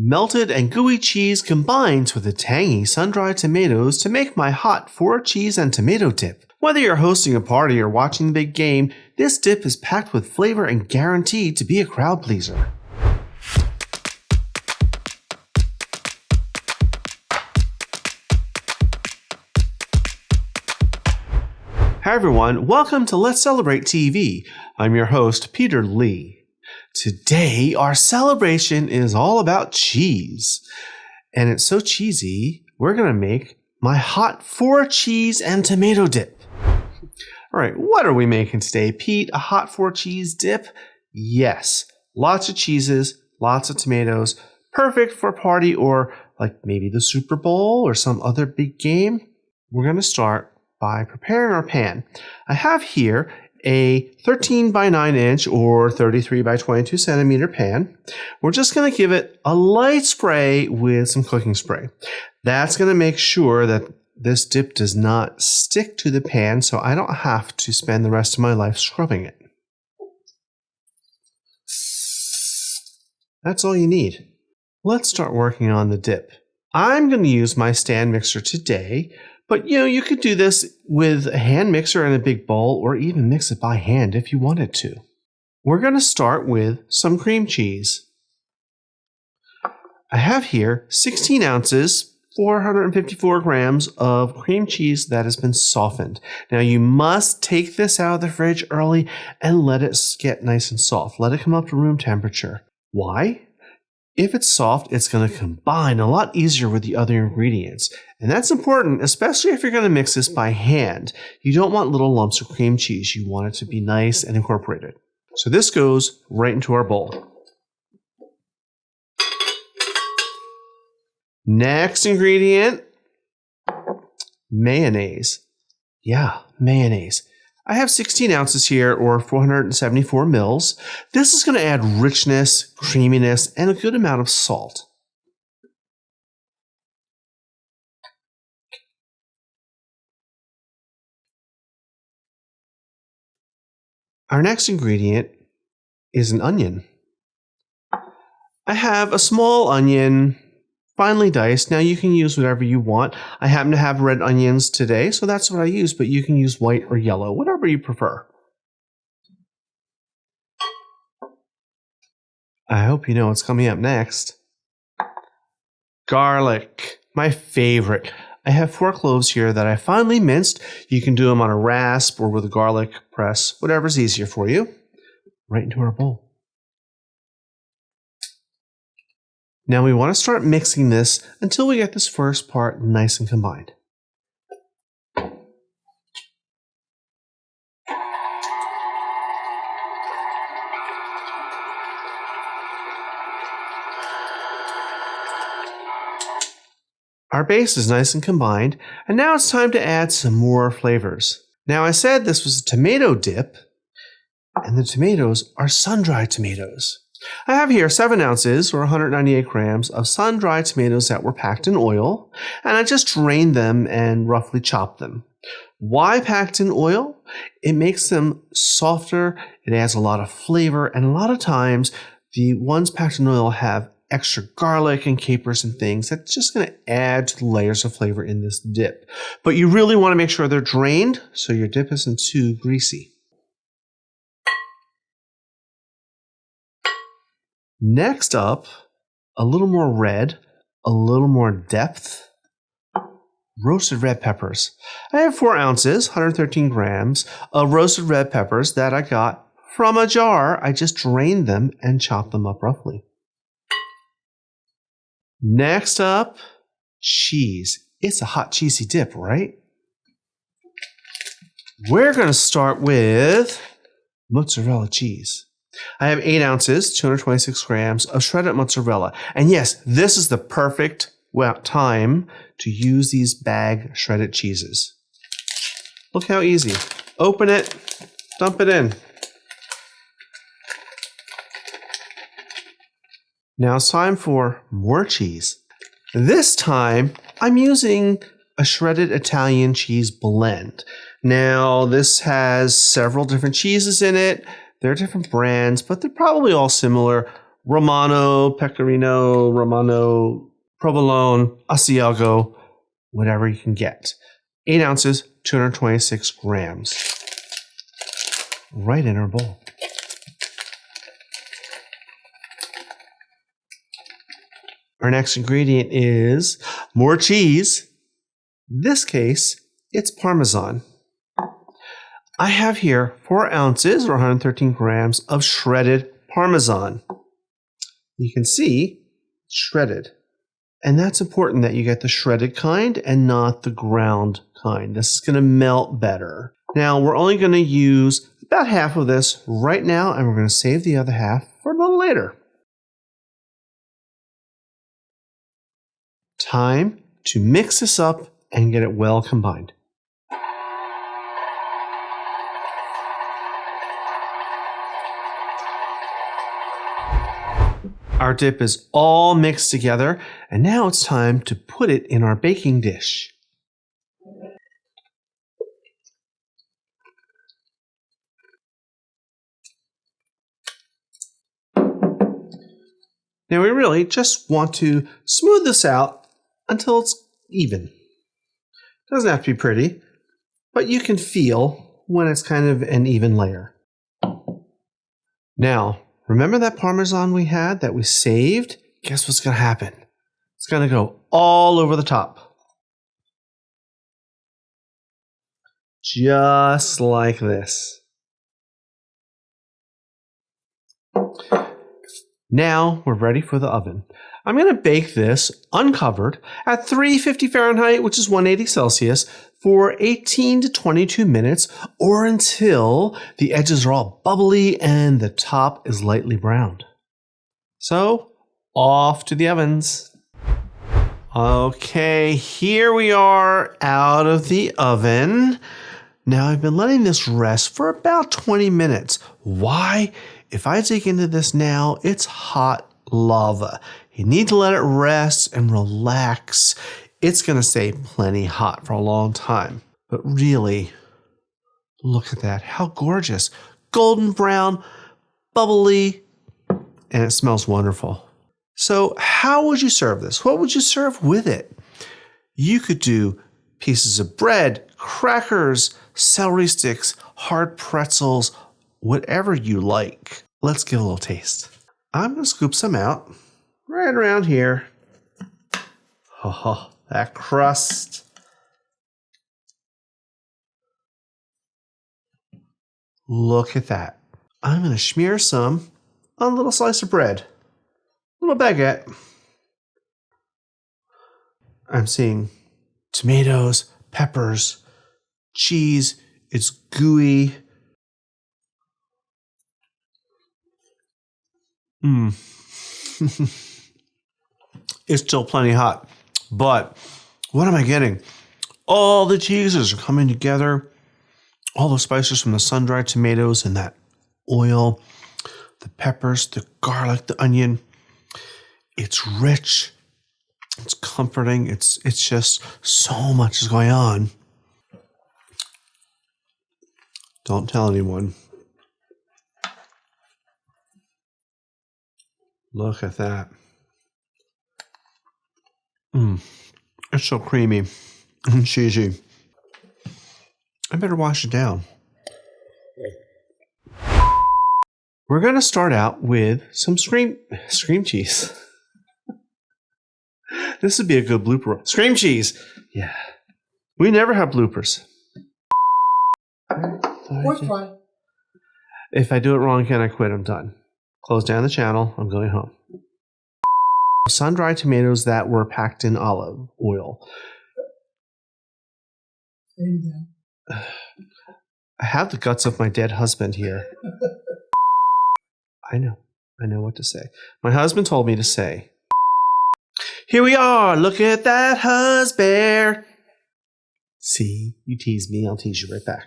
Melted and gooey cheese combines with the tangy sun-dried tomatoes to make my hot 4-cheese and tomato dip. Whether you're hosting a party or watching the big game, this dip is packed with flavor and guaranteed to be a crowd pleaser. Hi everyone, welcome to Let's Celebrate TV. I'm your host, Peter Lee. Today, our celebration is all about cheese. And it's so cheesy, we're going to make my hot 4-cheese and tomato dip. All right, what are we making today, Pete? A hot 4-cheese dip? Yes, lots of cheeses, lots of tomatoes, perfect for a party or like maybe the Super Bowl or some other big game. We're going to start by preparing our pan. I have here a 13 by 9 inch or 33 by 22 centimeter pan. We're just going to give it a light spray with some cooking spray. That's going to make sure that this dip does not stick to the pan, so I don't have to spend the rest of my life scrubbing it. That's all you need. Let's start working on the dip. I'm going to use my stand mixer today, but you could do this with a hand mixer in a big bowl or even mix it by hand if you wanted to. We're going to start with some cream cheese. I have here 16 ounces, 454 grams of cream cheese that has been softened. Now you must take this out of the fridge early and let it get nice and soft. Let it come up to room temperature. Why? If it's soft, it's going to combine a lot easier with the other ingredients. And that's important, especially if you're going to mix this by hand. You don't want little lumps of cream cheese. You want it to be nice and incorporated. So this goes right into our bowl. Next ingredient, mayonnaise. Yeah, mayonnaise. I have 16 ounces here, or 474 mils. This is going to add richness, creaminess, and a good amount of salt. Our next ingredient is an onion. I have a small onion, finely diced. Now you can use whatever you want. I happen to have red onions today, so that's what I use, but you can use white or yellow, whatever you prefer. I hope you know what's coming up next. Garlic, my favorite. I have 4 cloves here that I finely minced. You can do them on a rasp or with a garlic press, whatever's easier for you. Right into our bowl. Now we want to start mixing this until we get this first part nice and combined. Our base is nice and combined, and now it's time to add some more flavors. Now I said this was a tomato dip, and the tomatoes are sun-dried tomatoes. I have here 7 ounces or 198 grams of sun-dried tomatoes that were packed in oil, and I just drained them and roughly chopped them. Why packed in oil? It makes them softer, it adds a lot of flavor, and a lot of times the ones packed in oil have extra garlic and capers and things. That's just going to add to the layers of flavor in this dip. But you really want to make sure they're drained so your dip isn't too greasy. Next up, a little more red, a little more depth. Roasted red peppers. I have 4 ounces, 113 grams of roasted red peppers that I got from a jar. I just drained them and chopped them up roughly. Next up, cheese. It's a hot, cheesy dip, right? We're going to start with mozzarella cheese. I have 8 ounces, 226 grams of shredded mozzarella. And yes, this is the perfect time to use these bag shredded cheeses. Look how easy. Open it, dump it in. Now it's time for more cheese. This time, I'm using a shredded Italian cheese blend. Now, this has several different cheeses in it. They're different brands, but they're probably all similar. Romano, Pecorino, Romano, Provolone, Asiago, whatever you can get. 8 ounces, 226 grams. Right in our bowl. Our next ingredient is more cheese. In this case, it's Parmesan. I have here 4 ounces or 113 grams of shredded Parmesan. You can see shredded. And that's important that you get the shredded kind and not the ground kind. This is going to melt better. Now, we're only going to use about half of this right now, and we're going to save the other half for a little later. Time to mix this up and get it well combined. Our dip is all mixed together, and now it's time to put it in our baking dish. Now we really just want to smooth this out until it's even. Doesn't have to be pretty, but you can feel when it's kind of an even layer. Now, remember that Parmesan we had that we saved? Guess what's going to happen? It's going to go all over the top. Just like this. Now we're ready for the oven. I'm going to bake this uncovered at 350 Fahrenheit, which is 180 Celsius, for 18 to 22 minutes, or until the edges are all bubbly and the top is lightly browned. So, off to the ovens. Okay, here we are out of the oven. Now I've been letting this rest for about 20 minutes. Why? If I dig into this now, it's hot lava. You need to let it rest and relax. It's going to stay plenty hot for a long time. But really, look at that. How gorgeous. Golden brown, bubbly, and it smells wonderful. So how would you serve this? What would you serve with it? You could do pieces of bread, crackers, celery sticks, hard pretzels, whatever you like. Let's give a little taste. I'm going to scoop some out right around here. Oh, that crust. Look at that. I'm going to smear some on a little slice of bread. A little baguette. I'm seeing tomatoes, peppers, cheese. It's gooey. It's still plenty hot. But what am I getting? All the cheeses are coming together. All the spices from the sun-dried tomatoes and that oil, the peppers, the garlic, the onion. It's rich. It's comforting. It's just so much is going on. Don't tell anyone. Look at that. It's so creamy and cheesy. I better wash it down. We're going to start out with some scream cheese. This would be a good blooper. Scream cheese. Yeah. We never have bloopers. What's fine? If I do it wrong again, I quit. I'm done. Close down the channel. I'm going home. Sun-dried tomatoes that were packed in olive oil. Say it again. I have the guts of my dead husband here. I know what to say. My husband told me to say, here we are. Look at that husband. See, you tease me. I'll tease you right back.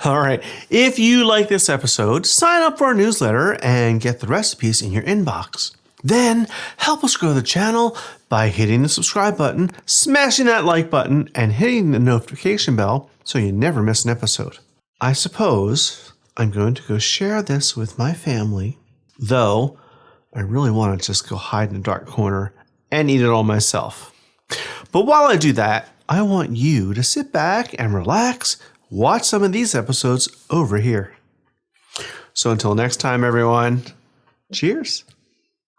All right. If you like this episode, sign up for our newsletter and get the recipes in your inbox. Then help us grow the channel by hitting the subscribe button, smashing that like button, and hitting the notification bell so you never miss an episode. I suppose I'm going to go share this with my family Though, I really want to just go hide in a dark corner and eat it all myself. But while I do that, I want you to sit back and relax, watch some of these episodes over here. So until next time, everyone, cheers.